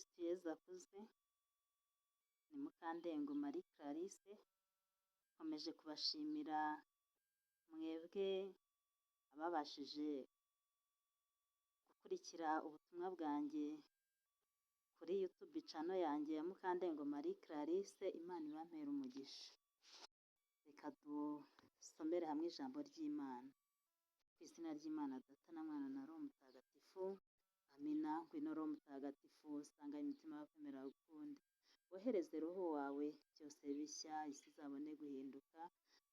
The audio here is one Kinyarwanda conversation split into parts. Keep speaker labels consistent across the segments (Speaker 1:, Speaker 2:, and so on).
Speaker 1: Kristo Yezu akuze, ni Mukandengo Marie Clarisse, nkomeje kubashimira mwebwe ababashije gukurikira ubutumwa bwanjye kuri YouTube channel yanjye ya Mukandengo Marie Clarisse, Imana ibampere umugisha. Reka dusomere hamwe ijambo ry'Imana. Ku izina ry'Imana Data na Mwana na Roho Mutagatifu, amina. Ngwino Roho Mutagatifu, usanga imitima y'abakwemera gukunda, wohereze Roho wawe byose bishya, isi izabone guhinduka.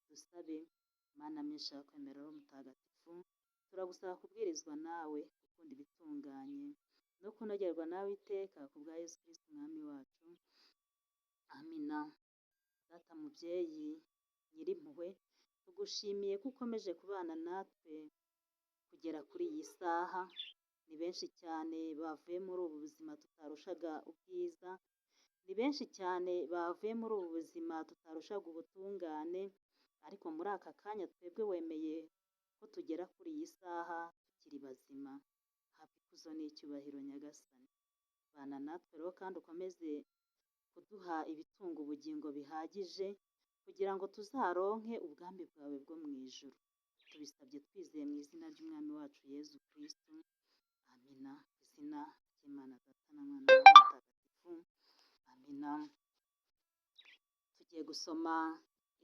Speaker 1: Dusabe. Mana myinshi y'abakwemera Roho Mutagatifu, turagusaba kubwirizwa nawe, gukunda ibitunganye no kunogerwa nawe iteka, ku bwa Yesu Kristo umwami wacu, amina. Data mubyeyi nyirimpuhwe, tugushimiye ko ukomeje kubana natwe kugera kuri iyi saha. Ni benshi cyane bavuye muri ubu buzima tutarushaga ubwiza, ni benshi cyane bavuye muri ubu buzima tutarushaga ubutungane, ariko muri aka kanya twebwe wemeye ko tugera kuri iyi saha tukiri bazima. Habwa ikuzo n'icyubahiro Nyagasani. Bana natwe rero kandi ukomeze kuduha ibitunga ubugingo bihagije, kugira ngo tuzaronke ubwami bwawe bwo mu ijuru. Tubisabye twizeye mu izina ry'umwami wacu Yezu Kristo, amina. Izina ry'Imana Data na Mwana na Roho Mutagatifu, amina. Tugiye gusoma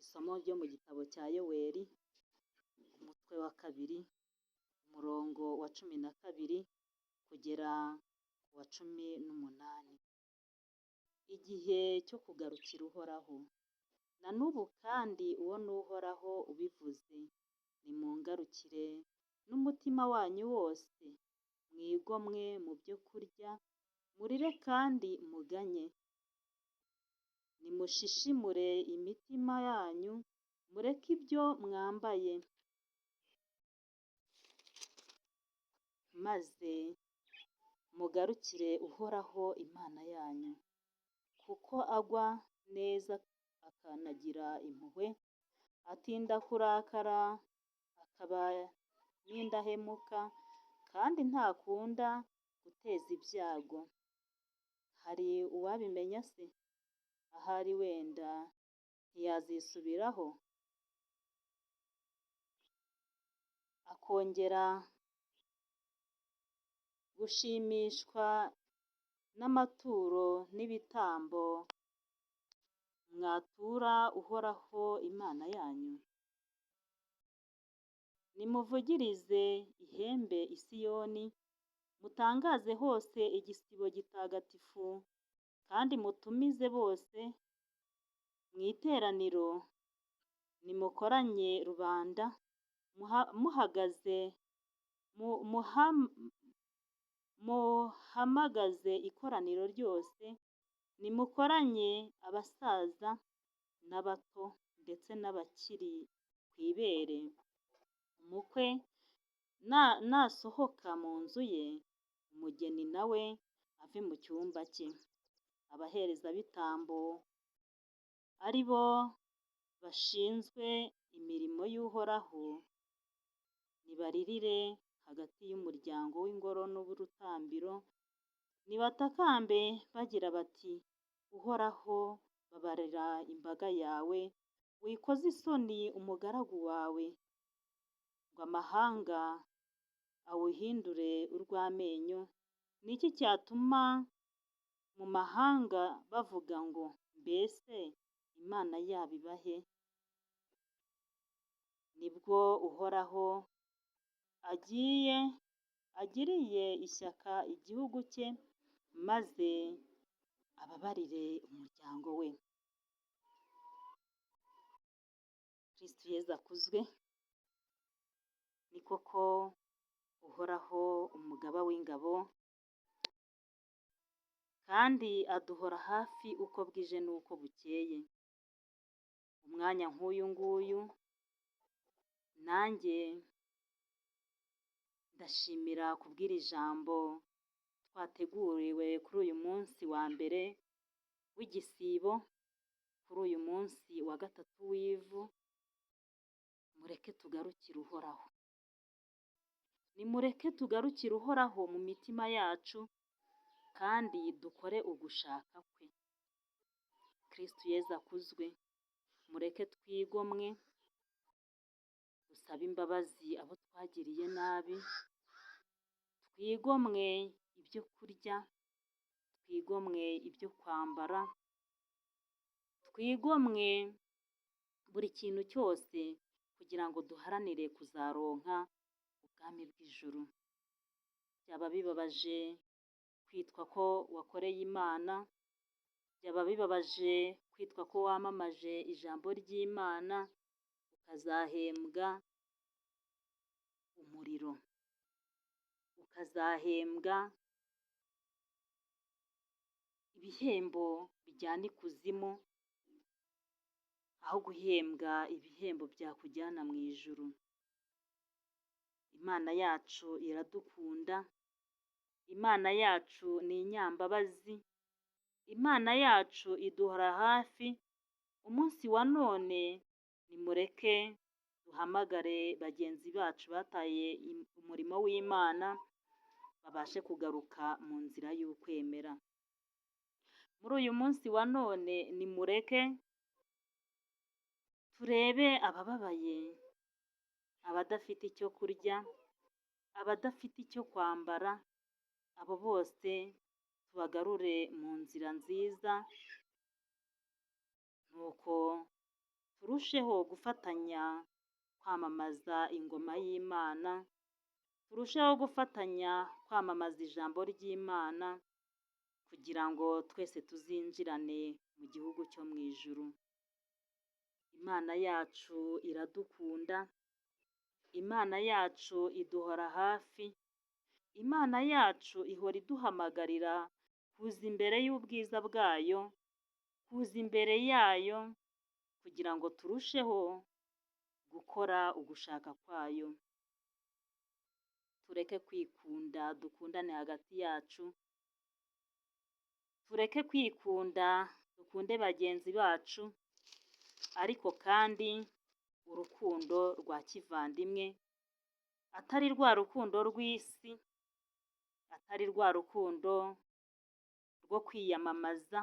Speaker 1: isomo ryo mu gitabo cya Yoweri, umutwe wa 2, umurongo wa 12 kugera ku wa 18. Igihe cyo kugarukira Uhoraho. Na n'ubu kandi uwo ni Uhoraho ubivuze, nimungarukire n'umutima wanyu wose, mwigomwe mu byo kurya, murire kandi muganye. Nimushishimure imitima yanyu, mureke ibyo mwambaye, maze mugarukire Uhoraho Imana yanyu, kuko agwa neza akanagira impuhwe, atinda kurakara, akaba n'indahemuka, kandi ntakunda guteza ibyago. Hari uwabimenya se? Ahari wenda ntiyazisubiraho, akongera gushimishwa n'amaturo n'ibitambo mwatura Uhoraho Imana yanyu. Nimuvugirize ihembe i Siyoni, mutangaze hose igisibo gitagatifu, kandi mutumize bose mu iteraniro. Nimukoranye rubanda, muhamagaze ikoraniro ryose, nimukoranye abasaza n'abato, ndetse n'abakiri ku ibere. Umukwe nasohoka mu nzu ye, umugeni nawe ave mu cyumba cye. Abaherezabitambo ari bo bashinzwe imirimo y'Uhoraho, nibaririre hagati y'umuryango w'ingoro n'urutambiro, nibatakambe bagira bati, Uhoraho, babarira imbaga yawe, wikoze isoni umugaragu wawe, ngo amahanga awuhindure urw'amenyo. Ni iki cyatuma mu mahanga bavuga ngo, mbese Imana yabo ibahe? Nibwo Uhoraho agiriye ishyaka igihugu cye, maze ababarire umuryango we. Kristo Yezu akuzwe. Ni koko Uhoraho umugaba w'ingabo, kandi aduhora hafi uko bwije n'uko bukeye. Umwanya nk'uyu nguyu, nanjye ndashimira kubwira ijambo twateguriwe kuri uyu munsi wa mbere w'igisibo, kuri uyu munsi wa 3 w'ivu. Mureke tugarukire Uhoraho. Nimureke tugarukire Uhoraho mu mitima yacu, kandi dukore ugushaka kwe. Kristo Yezu akuzwe. Mureke twigomwe, dusabe imbabazi abo twagiriye nabi, twigomwe ibyo kurya, twigomwe ibyo kwambara, twigomwe buri kintu cyose kugira ngo duharanire kuzaronka ubwami bw'ijuru. Byaba bibabaje kwitwa ko wakoreye Imana, byaba bibabaje kwitwa ko wamamaje ijambo ry'Imana, ukazahembwa umuriro, ukazahembwa ibihembo bijyana ikuzimu, aho guhembwa ibihembo byakujyana mu ijuru. Imana yacu iradukunda, Imana yacu ni inyambabazi, Imana yacu iduhora hafi. Umunsi wa none nimureke duhamagare bagenzi bacu bataye umurimo w'Imana, babashe kugaruka mu nzira y'ukwemera. Muri uyu munsi wa none nimureke turebe abababaye, abadafite icyo kurya, abadafite icyo kwambara, abo bose tubagarure mu nzira nziza, nuko turusheho gufatanya kwamamaza ingoma y'Imana, turusheho gufatanya kwamamaza ijambo ry'Imana, kugira ngo twese tuzinjirane mu gihugu cyo mu ijuru. Imana yacu iradukunda, Imana yacu iduhora hafi, Imana yacu ihora iduhamagarira kuza imbere y'ubwiza bwayo, kuza imbere yayo kugira ngo turusheho gukora ugushaka kwayo. Tureke kwikunda, dukundane hagati yacu, tureke kwikunda, dukunde bagenzi bacu, ariko kandi urukundo rwa kivandimwe, atari rwa rukundo rw'isi, atari rwa rukundo rwo kwiyamamaza,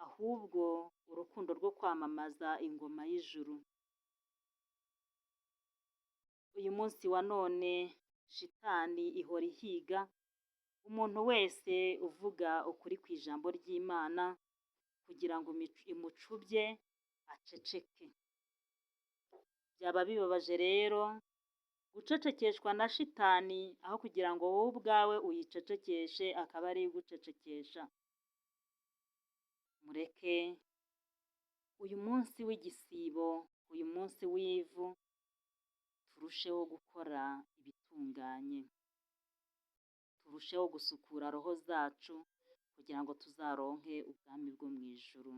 Speaker 1: ahubwo urukundo rwo kwamamaza ingoma y'ijuru. Uyu munsi wa none shitani ihora ihiga umuntu wese uvuga ukuri ku ijambo ry'Imana, kugira ngo imucubye aceceke. Byaba bibabaje rero gucecekeshwa na shitani, aho kugira ngo wowe ubwawe uyicecekeshe akaba ari gucecekesha. Mureke uyu munsi w'igisibo, uyu munsi w'ivu, turusheho gukora ibitunganye, turusheho gusukura roho zacu kugira ngo tuzaronke ubwami bwo mu ijuru.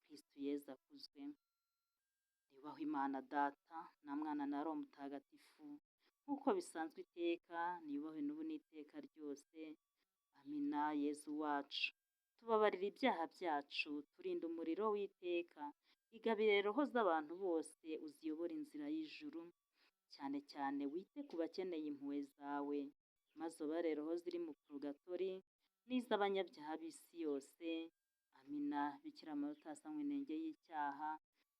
Speaker 1: Kristo Yezu akuzwe. Yubahwe Imana Data na Mwana na Roho Mutagatifu, nk'uko bisanzwe iteka, niyubahwe n'ubu n'iteka ryose. Amina. Yezu wacu, tubabarira ibyaha byacu, turinde umuriro w'iteka, igabire roho z'abantu bose, uziyobore inzira y'ijuru, cyane cyane wite ku bakeneye impuhwe zawe, maze ubare roho ziri mu purugatori n'iz'abanyabyaha b'isi yose. Amina. Bikira Mariya utasanywe inenge y'icyaha,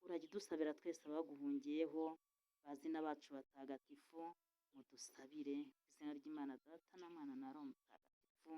Speaker 1: urajya udusabira twese abaguhungiyeho, bazina bacu batagatifu, mudusabire. Izina ry'Imana Data na Mwana na Roho Mutagatifu.